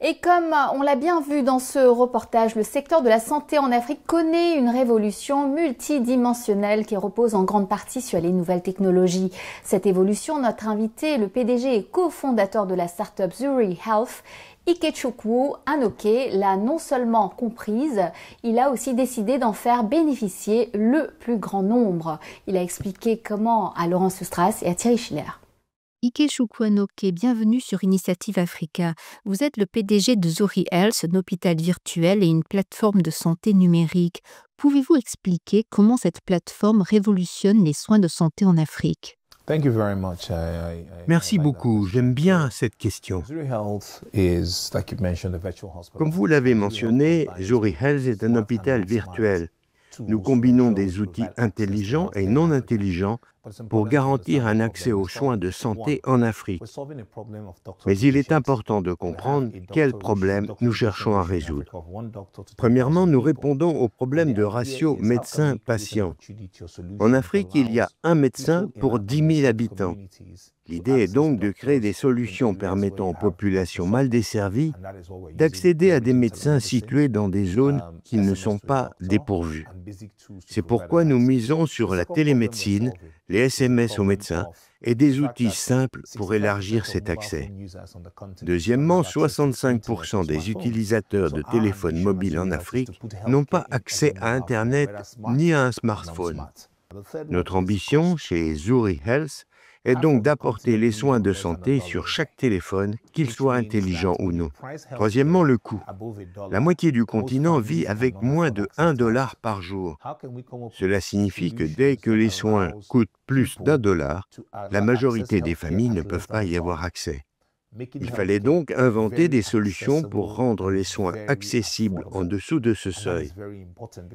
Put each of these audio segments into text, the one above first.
Et comme on l'a bien vu dans ce reportage, le secteur de la santé en Afrique connaît une révolution multidimensionnelle qui repose en grande partie sur les nouvelles technologies. Cette évolution, notre invité, le PDG et cofondateur de la start-up Zuri Health, Ikechukwu Anoke, l'a non seulement comprise, il a aussi décidé d'en faire bénéficier le plus grand nombre. Il a expliqué comment à Laurence Strass et à Thierry Schiller. Ikechukwu Anoke, bienvenue sur Initiative Africa. Vous êtes le PDG de Zuri Health, un hôpital virtuel et une plateforme de santé numérique. Pouvez-vous expliquer comment cette plateforme révolutionne les soins de santé en Afrique? Merci beaucoup, j'aime bien cette question. Comme vous l'avez mentionné, Zuri Health est un hôpital virtuel. Nous combinons des outils intelligents et non intelligents pour garantir un accès aux soins de santé en Afrique. Mais il est important de comprendre quels problèmes nous cherchons à résoudre. Premièrement, nous répondons au problème de ratio médecin-patient. En Afrique, il y a un médecin pour 10 000 habitants. L'idée est donc de créer des solutions permettant aux populations mal desservies d'accéder à des médecins situés dans des zones qui ne sont pas dépourvues. C'est pourquoi nous misons sur la télémédecine, les SMS aux médecins et des outils simples pour élargir cet accès. Deuxièmement, 65% des utilisateurs de téléphones mobiles en Afrique n'ont pas accès à Internet ni à un smartphone. Notre ambition chez Zuri Health est donc d'apporter les soins de santé sur chaque téléphone, qu'il soit intelligent ou non. Troisièmement, le coût. La moitié du continent vit avec moins de 1 dollar par jour. Cela signifie que dès que les soins coûtent plus d'1 dollar, la majorité des familles ne peuvent pas y avoir accès. Il fallait donc inventer des solutions pour rendre les soins accessibles en dessous de ce seuil.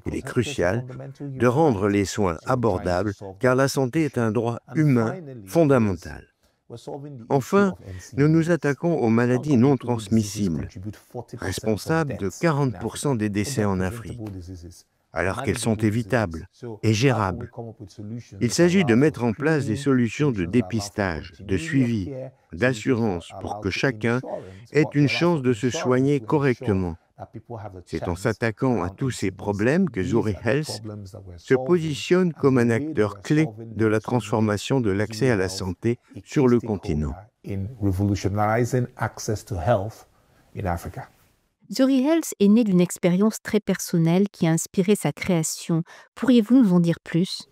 Il est crucial de rendre les soins abordables car la santé est un droit humain fondamental. Enfin, nous nous attaquons aux maladies non transmissibles, responsables de 40% des décès en Afrique, alors qu'elles sont évitables et gérables. Il s'agit de mettre en place des solutions de dépistage, de suivi, d'assurance pour que chacun ait une chance de se soigner correctement. C'est en s'attaquant à tous ces problèmes que Zuri Health se positionne comme un acteur clé de la transformation de l'accès à la santé sur le continent. Zuri Health est né d'une expérience très personnelle qui a inspiré sa création. Pourriez-vous nous en dire plus?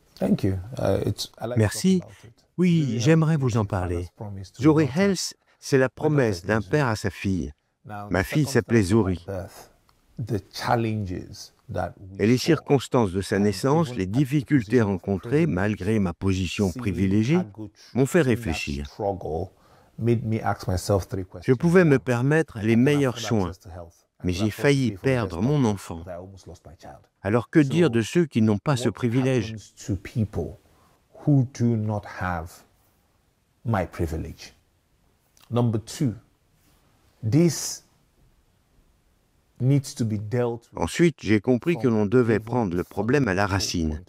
Merci. Oui, j'aimerais vous en parler. Zuri Health, c'est la promesse d'un père à sa fille. Ma fille s'appelait Zuri. Et les circonstances de sa naissance, les difficultés rencontrées, malgré ma position privilégiée, m'ont fait réfléchir. Je pouvais me permettre les meilleurs soins, mais j'ai failli perdre mon enfant. Alors que dire de ceux qui n'ont pas ce privilège? Ensuite, j'ai compris que l'on devait prendre le problème à la racine.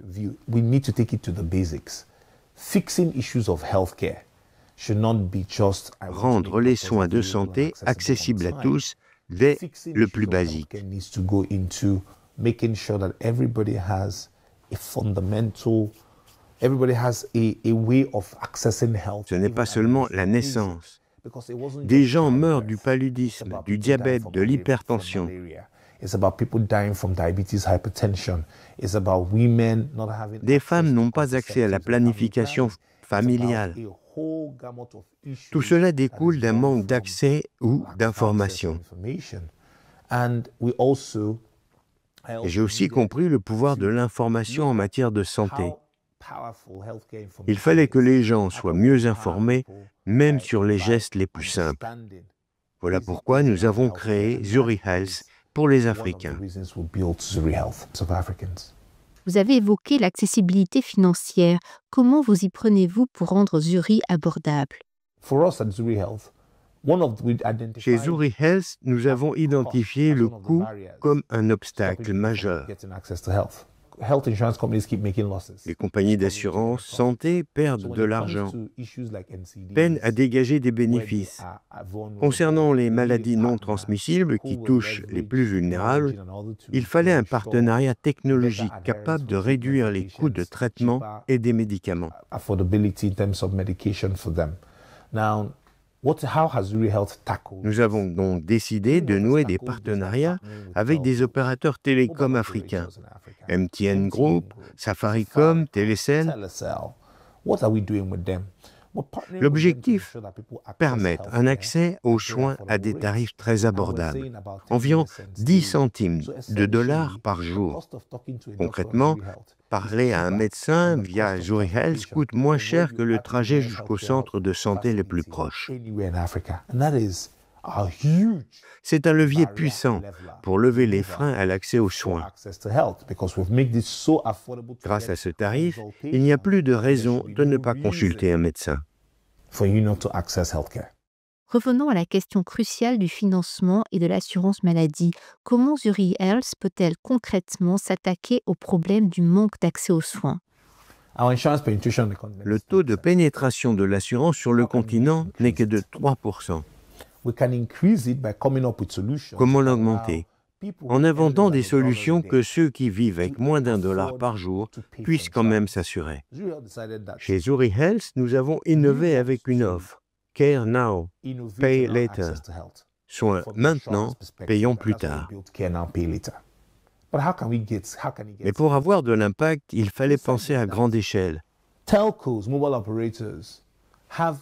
Rendre les soins de santé accessibles à tous dès le plus basique. Ce n'est pas seulement la naissance. Des gens meurent du paludisme, du diabète, de l'hypertension. Des femmes n'ont pas accès à la planification familiale. Tout cela découle d'un manque d'accès ou d'information. Et j'ai aussi compris le pouvoir de l'information en matière de santé. Il fallait que les gens soient mieux informés, même sur les gestes les plus simples. Voilà pourquoi nous avons créé Zuri Health pour les Africains. Vous avez évoqué l'accessibilité financière. Comment vous y prenez-vous pour rendre Zuri abordable? Chez Zuri Health, nous avons identifié le coût comme un obstacle majeur. Les compagnies d'assurance santé perdent de l'argent, peinent à dégager des bénéfices. Concernant les maladies non transmissibles qui touchent les plus vulnérables, il fallait un partenariat technologique capable de réduire les coûts de traitement et des médicaments. Nous avons donc décidé de nouer des partenariats avec des opérateurs télécoms africains, MTN Group, Safaricom, Telecel. L'objectif, permettre un accès aux soins à des tarifs très abordables, environ 10 centimes de dollars par jour. Concrètement, parler à un médecin via Zuri Health coûte moins cher que le trajet jusqu'au centre de santé le plus proche. C'est un levier puissant pour lever les freins à l'accès aux soins. Grâce à ce tarif, il n'y a plus de raison de ne pas consulter un médecin. Revenons à la question cruciale du financement et de l'assurance maladie. Comment Zuri Health peut-elle concrètement s'attaquer au problème du manque d'accès aux soins? Le taux de pénétration de l'assurance sur le continent n'est que de 3%. Comment l'augmenter? En inventant des solutions que ceux qui vivent avec moins d'$1 par jour puissent quand même s'assurer. Chez Zuri Health, nous avons innové avec une offre, Care Now, Pay Later, soit maintenant, payons plus tard. Mais pour avoir de l'impact, il fallait penser à grande échelle.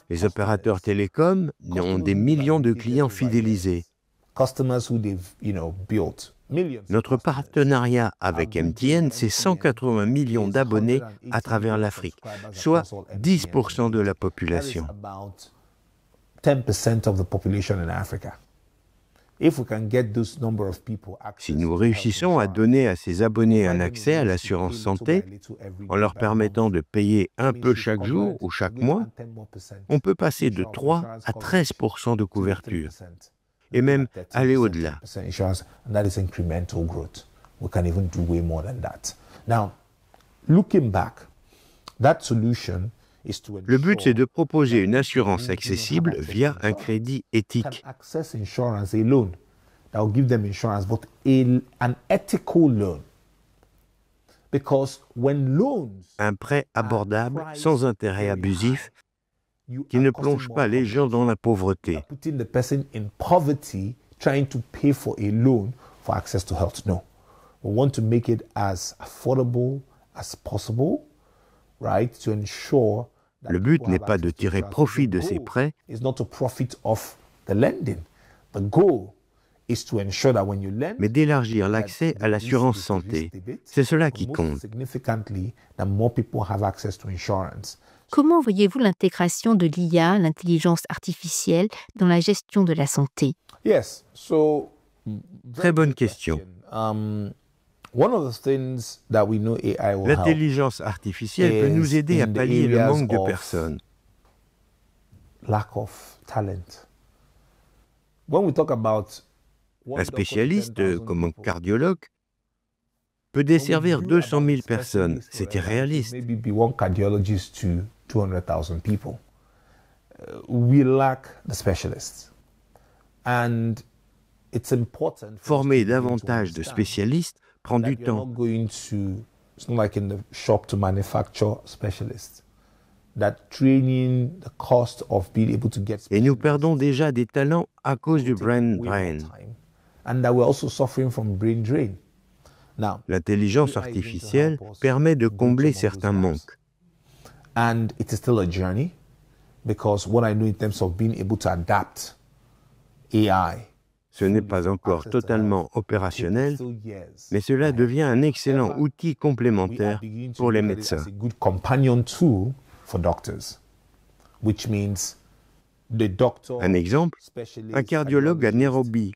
Les opérateurs télécoms ont des millions de clients fidélisés. Notre partenariat avec MTN, c'est 180 millions d'abonnés à travers l'Afrique, soit 10% de la population. Si nous réussissons à donner à ces abonnés un accès à l'assurance santé, en leur permettant de payer un peu chaque jour ou chaque mois, on peut passer de 3 à 13% de couverture, et même aller au-delà. Le but, c'est de proposer une assurance accessible via un crédit éthique. Un prêt abordable, sans intérêt abusif, qui ne plonge pas les gens dans la pauvreté. Le but n'est pas de tirer profit de ces prêts, mais d'élargir l'accès à l'assurance santé. C'est cela qui compte. Comment voyez-vous l'intégration de l'IA, l'intelligence artificielle, dans la gestion de la santé? Très bonne question. L'intelligence artificielle peut nous aider à pallier le manque de personnes. Un spécialiste, comme un cardiologue, peut desservir 200 000 personnes. C'est irréaliste. Former davantage de spécialistes prend du temps. Et nous perdons déjà des talents à cause du brain drain. L'intelligence artificielle permet de combler certains manques. Ce n'est pas encore totalement opérationnel, mais cela devient un excellent outil complémentaire pour les médecins. Un exemple, un cardiologue à Nairobi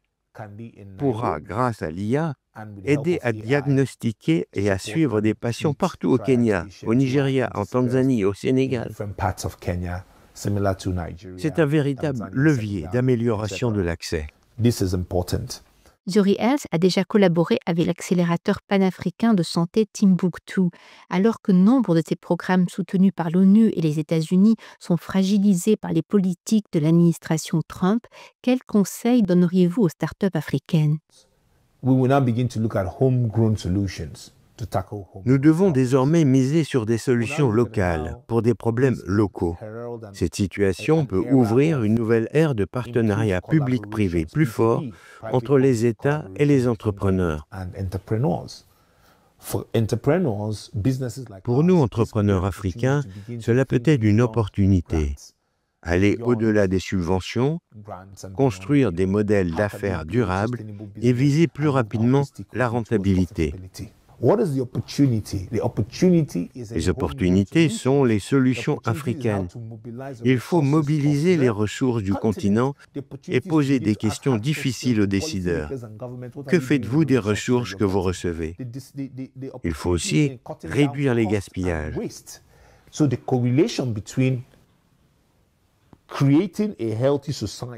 pourra, grâce à l'IA, aider à diagnostiquer et à suivre des patients partout au Kenya, au Nigeria, en Tanzanie, au Sénégal. C'est un véritable levier d'amélioration de l'accès. Zuri Health a déjà collaboré avec l'accélérateur panafricain de santé Timbuktu. Alors que nombre de ces programmes soutenus par l'ONU et les États-Unis sont fragilisés par les politiques de l'administration Trump, quels conseils donneriez-vous aux startups africaines? Nous devons désormais miser sur des solutions locales pour des problèmes locaux. Cette situation peut ouvrir une nouvelle ère de partenariat public-privé plus fort entre les États et les entrepreneurs. Pour nous, entrepreneurs africains, cela peut être une opportunité. Aller au-delà des subventions, construire des modèles d'affaires durables et viser plus rapidement la rentabilité. Les opportunités sont les solutions africaines. Il faut mobiliser les ressources du continent et poser des questions difficiles aux décideurs. Que faites-vous des ressources que vous recevez? Il faut aussi réduire les gaspillages.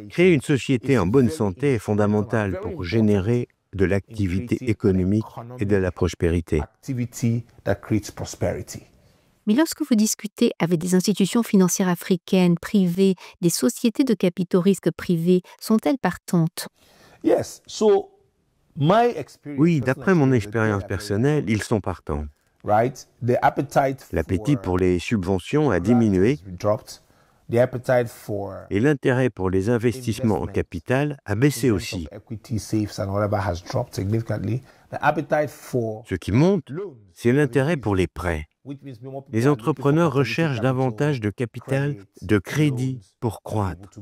Créer une société en bonne santé est fondamental pour générer de l'activité économique et de la prospérité. Mais lorsque vous discutez avec des institutions financières africaines, privées, des sociétés de capitaux risques privés, sont-elles partantes? Oui, d'après mon expérience personnelle, ils sont partants. L'appétit pour les subventions a diminué et l'intérêt pour les investissements en capital a baissé aussi. Ce qui monte, c'est l'intérêt pour les prêts. Les entrepreneurs recherchent davantage de capital, de crédit pour croître.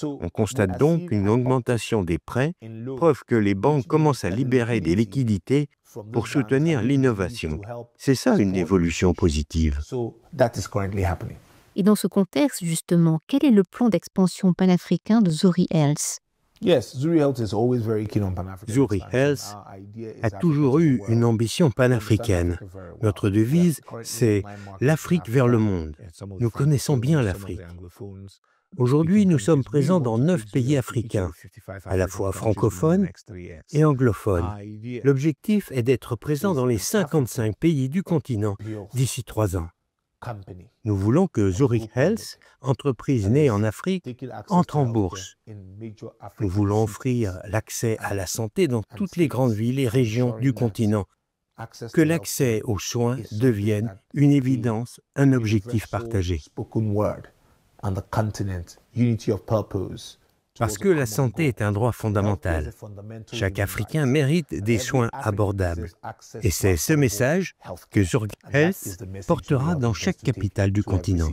On constate donc une augmentation des prêts, preuve que les banques commencent à libérer des liquidités pour soutenir l'innovation. C'est ça une évolution positive. Et dans ce contexte, justement, quel est le plan d'expansion panafricain de Zuri Health? Zuri Health a toujours eu une ambition panafricaine. Notre devise, c'est « l'Afrique vers le monde ». Nous connaissons bien l'Afrique. Aujourd'hui, nous sommes présents dans 9 pays africains, à la fois francophones et anglophones. L'objectif est d'être présent dans les 55 pays du continent d'ici 3 ans. Nous voulons que Zuri Health, entreprise née en Afrique, entre en bourse. Nous voulons offrir l'accès à la santé dans toutes les grandes villes et régions du continent. Que l'accès aux soins devienne une évidence, un objectif partagé. Parce que la santé est un droit fondamental. Chaque Africain mérite des soins abordables. Et c'est ce message que Zuri Health portera dans chaque capitale du continent.